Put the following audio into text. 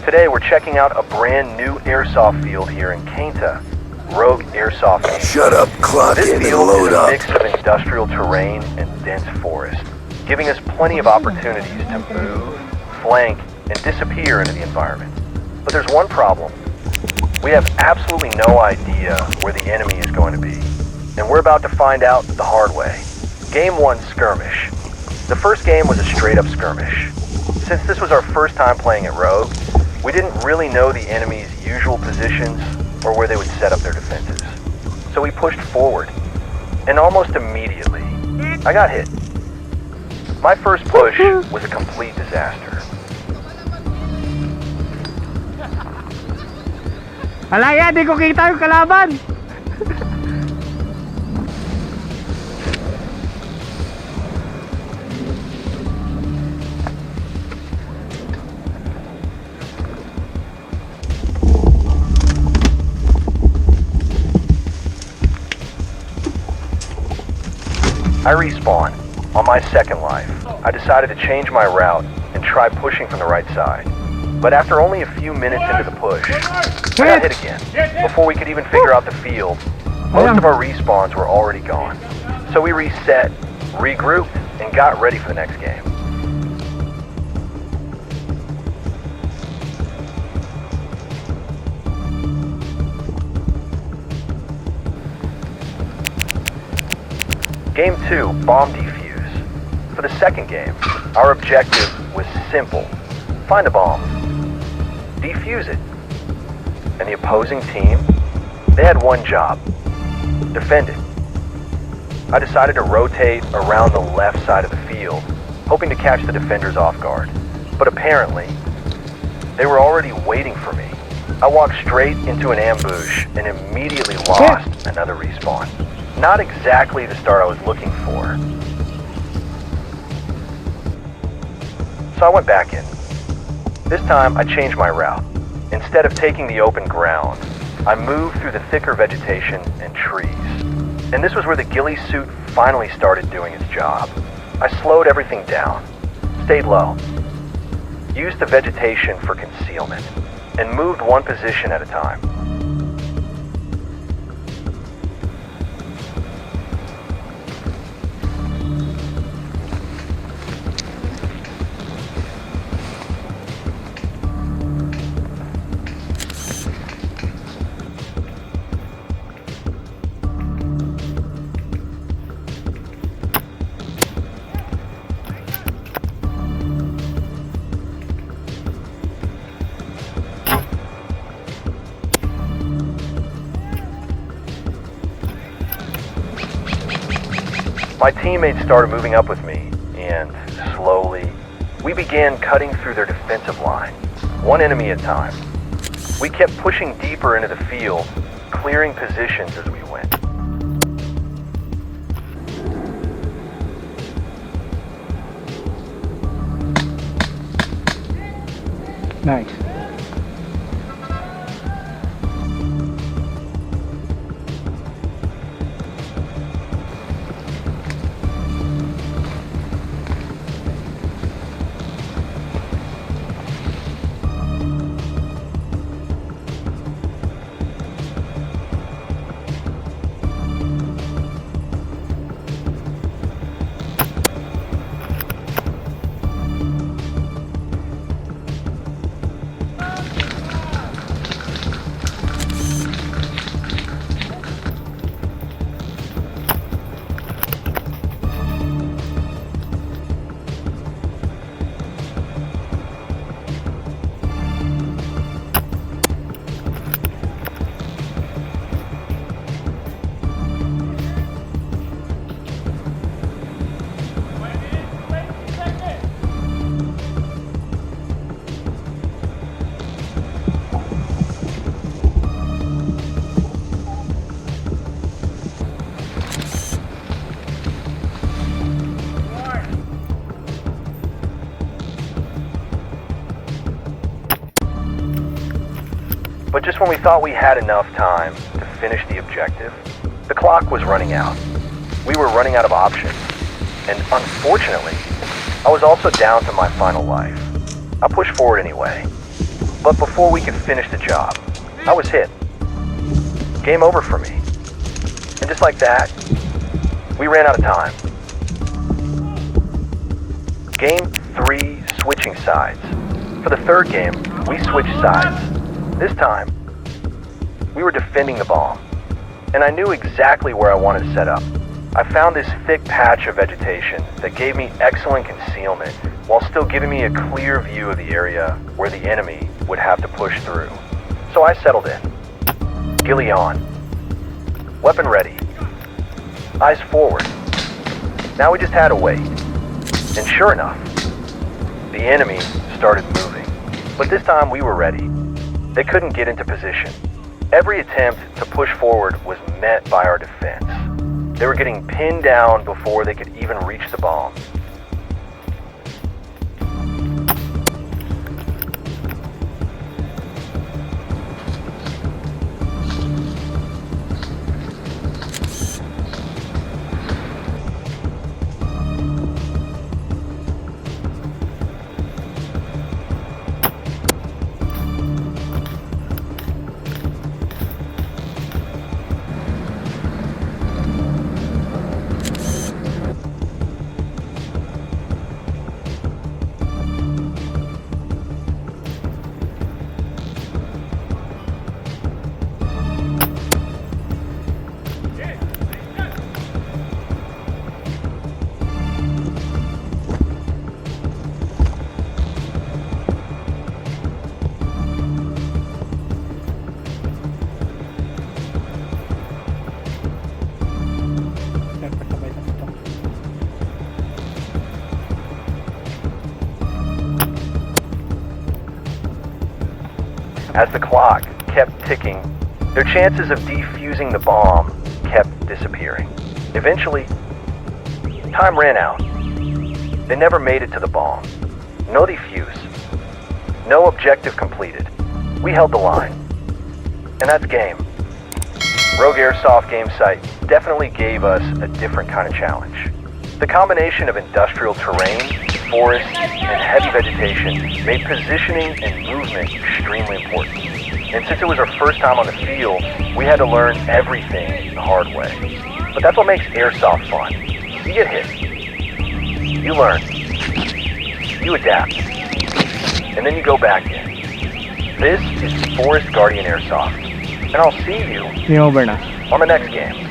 Today we're checking out a brand new airsoft field here in Cainta, Rogue Airsoft Gamesite. Shut up, clock This in and field load is a up. mix of industrial terrain and dense forest, giving us plenty of opportunities to move, flank, and disappear into the environment. But there's one problem. We have absolutely no idea where the enemy is going to be, and we're about to find out the hard way. Game 1, Skirmish. The first game was a straight-up skirmish. Since this was our first time playing at Rogue, we didn't really know the enemy's usual positions or where they would set up their defenses. So we pushed forward, and almost immediately, I got hit. My first push was a complete disaster. Alaya, di ko kita yung kalaban. I respawn. On my second life, I decided to change my route and try pushing from the right side. But after only a few minutes into the push, I got hit again. Before we could even figure out the field, most of our respawns were already gone. So we reset, regrouped, and got ready for the next game. Game 2, Bomb Defuse. For the second game, our objective was simple. Find a bomb. Defuse it. And the opposing team, they had one job. Defend it. I decided to rotate around the left side of the field, hoping to catch the defenders off guard. But apparently, they were already waiting for me. I walked straight into an ambush and immediately lost another respawn. Not exactly the start I was looking for. So I went back in. This time I changed my route. Instead of taking the open ground, I moved through the thicker vegetation and trees. And this was where the ghillie suit finally started doing its job. I slowed everything down, stayed low, used the vegetation for concealment, and moved one position at a time. My teammates started moving up with me, and slowly, we began cutting through their defensive line, one enemy at a time. We kept pushing deeper into the field, clearing positions as we went. Nice. But just when we thought we had enough time to finish the objective, the clock was running out. We were running out of options. And unfortunately, I was also down to my final life. I pushed forward anyway. But before we could finish the job, I was hit. Game over for me. And just like that, we ran out of time. Game 3, switching sides. For the third game, we switched sides. This time, we were defending the bomb. And I knew exactly where I wanted to set up. I found this thick patch of vegetation that gave me excellent concealment while still giving me a clear view of the area where the enemy would have to push through. So I settled in. Ghillie on. Weapon ready. Eyes forward. Now we just had to wait. And sure enough, the enemy started moving. But this time we were ready. They couldn't get into position. Every attempt to push forward was met by our defense. They were getting pinned down before they could even reach the bomb. As the clock kept ticking, their chances of defusing the bomb kept disappearing. Eventually, time ran out. They never made it to the bomb. No defuse. No objective completed. We held the line. And that's game. Rogue Airsoft Gamesite definitely gave us a different kind of challenge. The combination of industrial terrain, forest, and heavy vegetation made positioning and movement extremely important. And since it was our first time on the field, we had to learn everything the hard way. But that's what makes Airsoft fun. You get hit. You learn. You adapt. And then you go back in. This is Forest Guardian Airsoft. And I'll see you Game over na. on the next game.